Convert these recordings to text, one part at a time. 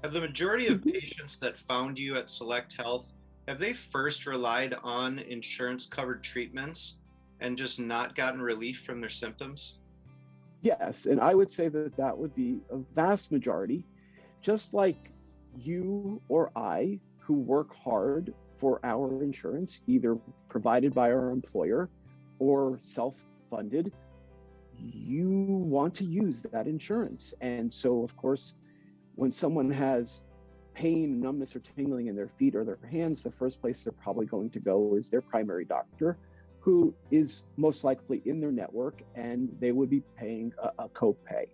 Have the majority of Mhm. patients that found you at Select Health, have they first relied on insurance covered treatments and just not gotten relief from their symptoms? Yes, and I would say that that would be a vast majority, just like you or I who work hard for our insurance, either provided by our employer or self funded, you want to use that insurance. And so, of course, when someone has pain, numbness, or tingling in their feet or their hands, the first place they're probably going to go is their primary doctor, who is most likely in their network, and they would be paying a copay.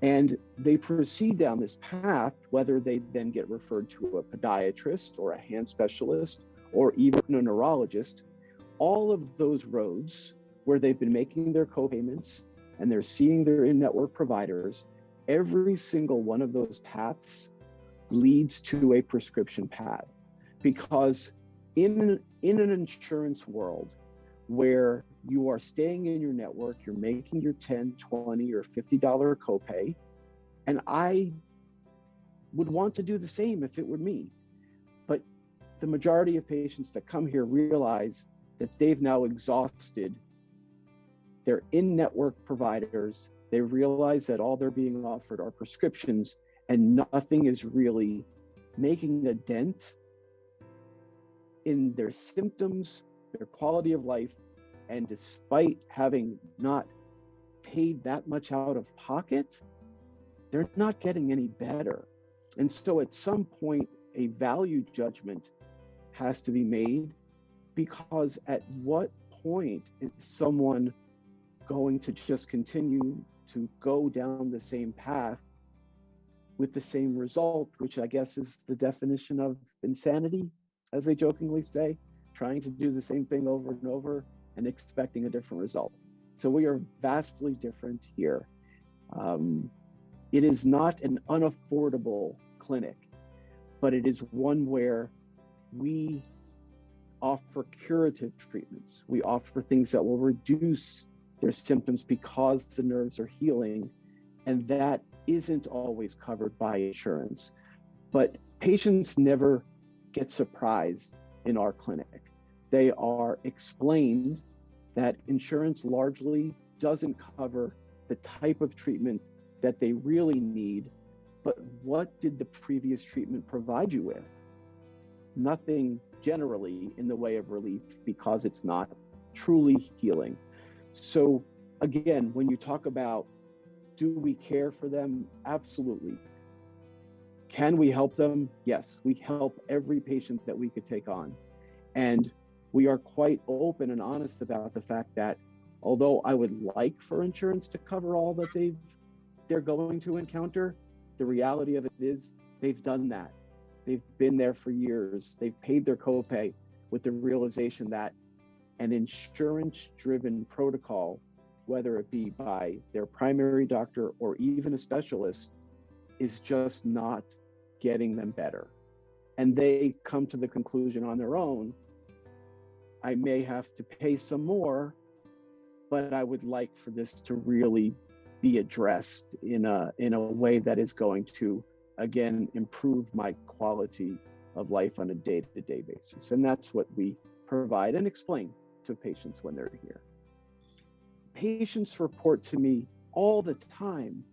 And they proceed down this path, whether they then get referred to a podiatrist or a hand specialist or even a neurologist. All of those roads where they've been making their co-payments and they're seeing their in-network providers, every single one of those paths leads to a prescription pad. Because in an insurance world where you are staying in your network, you're making your 10, 20, or $50 copay, and I would want to do the same if it were me. But the majority of patients that come here realize that they've now exhausted their in-network providers. They realize that all they're being offered are prescriptions and nothing is really making a dent in their symptoms, their quality of life. And despite having not paid that much out of pocket, they're not getting any better. And so at some point, a value judgment has to be made, because at what point is someone going to just continue to go down the same path with the same result, which I guess is the definition of insanity, as they jokingly say, trying to do the same thing over and over and expecting a different result. So we are vastly different here. Um, it is not an unaffordable clinic, but it is one where we offer curative treatments. We offer things that will reduce their symptoms because the nerves are healing, and that isn't always covered by insurance. But patients never get surprised in our clinic. They are explained that insurance largely doesn't cover the type of treatment that they really need, but what did the previous treatment provide you with? Nothing generally in the way of relief, because it's not truly healing. So again, when you talk about, do we care for them? Absolutely. Can we help them? Yes, we help every patient that we could take on. And we are quite open and honest about the fact that although I would like for insurance to cover all that they're going to encounter, the reality of it is they've done that. They've been there for years. They've paid their copay with the realization that an insurance-driven protocol, whether it be by their primary doctor or even a specialist, is just not getting them better. And they come to the conclusion on their own, I may have to pay some more, but I would like for this to really be addressed in a way that is going to, again, improve my quality of life on a day-to-day basis. And that's what we provide and explain to patients when they're here. Patients report to me all the time,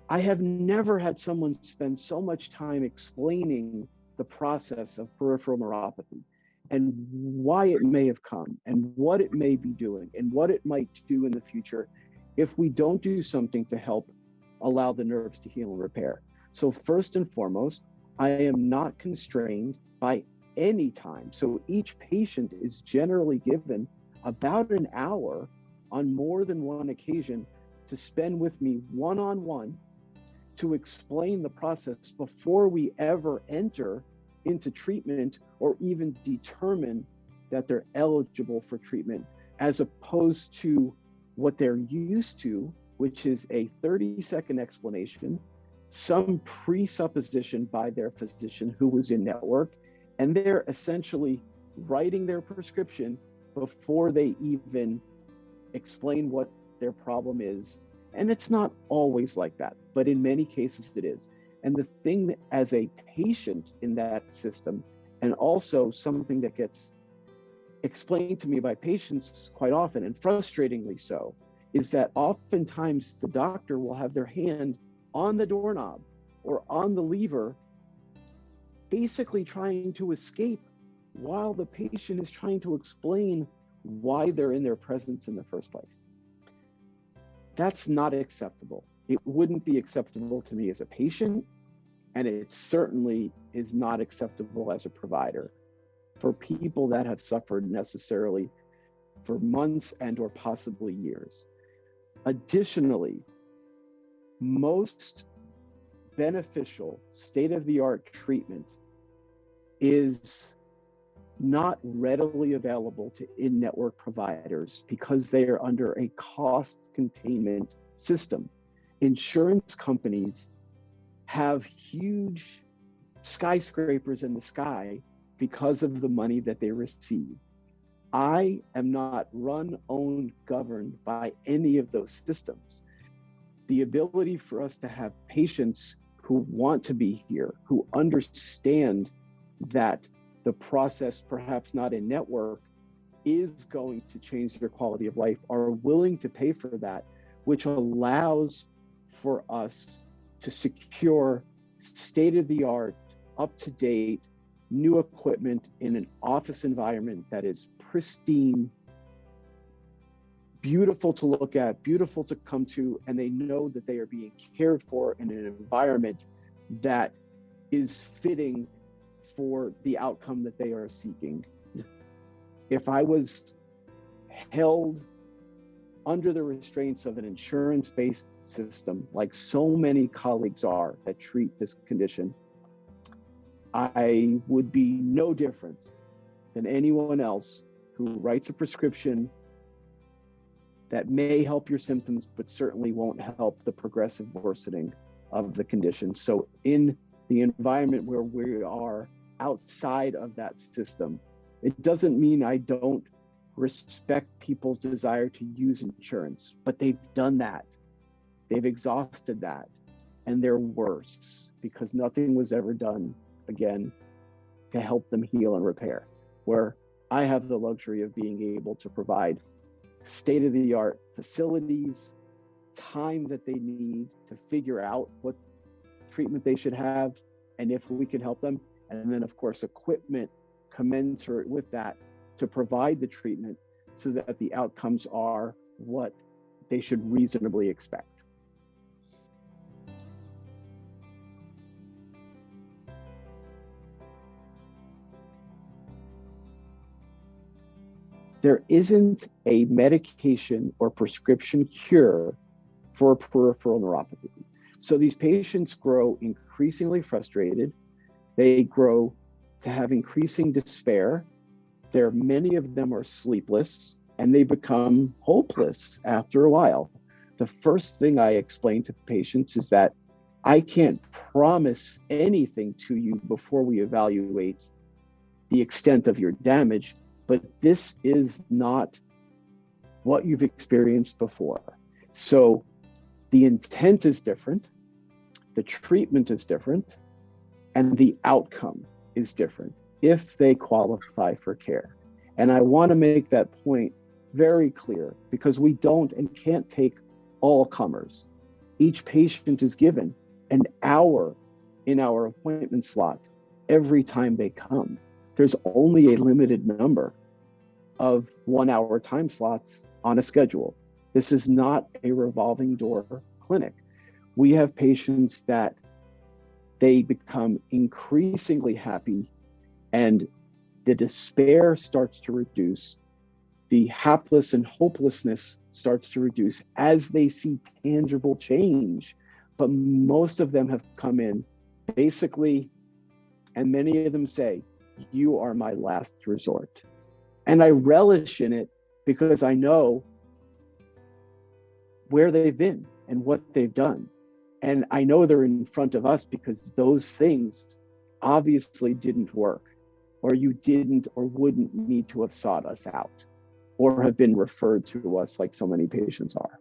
I have never had someone spend so much time explaining the process of peripheral neuropathy and why it may have come and what it may be doing and what it might do in the future if we don't do something to help allow the nerves to heal and repair. So first and foremost, I am not constrained by any time. So each patient is generally given about an hour on more than one occasion to spend with me one-on-one to explain the process before we ever enter into treatment or even determine that they're eligible for treatment, as opposed to what they're used to, which is a 30-second explanation, some presupposition by their physician who was in network, and they're essentially writing their prescription before they even explain what their problem is. And it's not always like that, but in many cases it is. And the thing that, as a patient in that system, and also something that gets explained to me by patients quite often, and frustratingly so, is that oftentimes the doctor will have their hand on the doorknob or on the lever, basically trying to escape while the patient is trying to explain why they're in their presence in the first place. That's not acceptable. It wouldn't be acceptable to me as a patient, and it certainly is not acceptable as a provider for people that have suffered necessarily for months and or possibly years. Additionally, most beneficial state-of-the-art treatment is not readily available to in-network providers because they are under a cost containment system. Insurance companies have huge skyscrapers in the sky because of the money that they receive. I am not run, owned, governed by any of those systems. The ability for us to have patients who want to be here, who understand that the process, perhaps not in network, is going to change their quality of life, are willing to pay for that, which allows for us to secure state-of-the-art, up-to-date, new equipment in an office environment that is pristine, beautiful to look at, beautiful to come to, and they know that they are being cared for in an environment that is fitting for the outcome that they are seeking. If I was held under the restraints of an insurance-based system, like so many colleagues are that treat this condition, I would be no different than anyone else who writes a prescription that may help your symptoms, but certainly won't help the progressive worsening of the condition. So in the environment where we are outside of that system, it doesn't mean I don't respect people's desire to use insurance, but they've done that. They've exhausted that, and they're worse because nothing was ever done, again, to help them heal and repair. Where I have the luxury of being able to provide state-of-the-art facilities, time that they need to figure out what treatment they should have, and if we can help them. And then, of course, equipment commensurate with that to provide the treatment so that the outcomes are what they should reasonably expect. There isn't a medication or prescription cure for peripheral neuropathy. So these patients grow increasingly frustrated. They grow to have increasing despair. Many of them are sleepless, and they become hopeless after a while. The first thing I explain to patients is that I can't promise anything to you before we evaluate the extent of your damage, but this is not what you've experienced before. So the intent is different, the treatment is different, and the outcome is different if they qualify for care. And I want to make that point very clear because we don't and can't take all comers. Each patient is given an hour in our appointment slot every time they come. There's only a limited number of 1 hour time slots on a schedule. This is not a revolving door clinic. We have patients that they become increasingly happy and the despair starts to reduce. The hapless and hopelessness starts to reduce as they see tangible change. But most of them have come in basically, and many of them say, "You are my last resort." And I relish in it because I know where they've been and what they've done. And I know they're in front of us because those things obviously didn't work, or you didn't or wouldn't need to have sought us out or have been referred to us like so many patients are.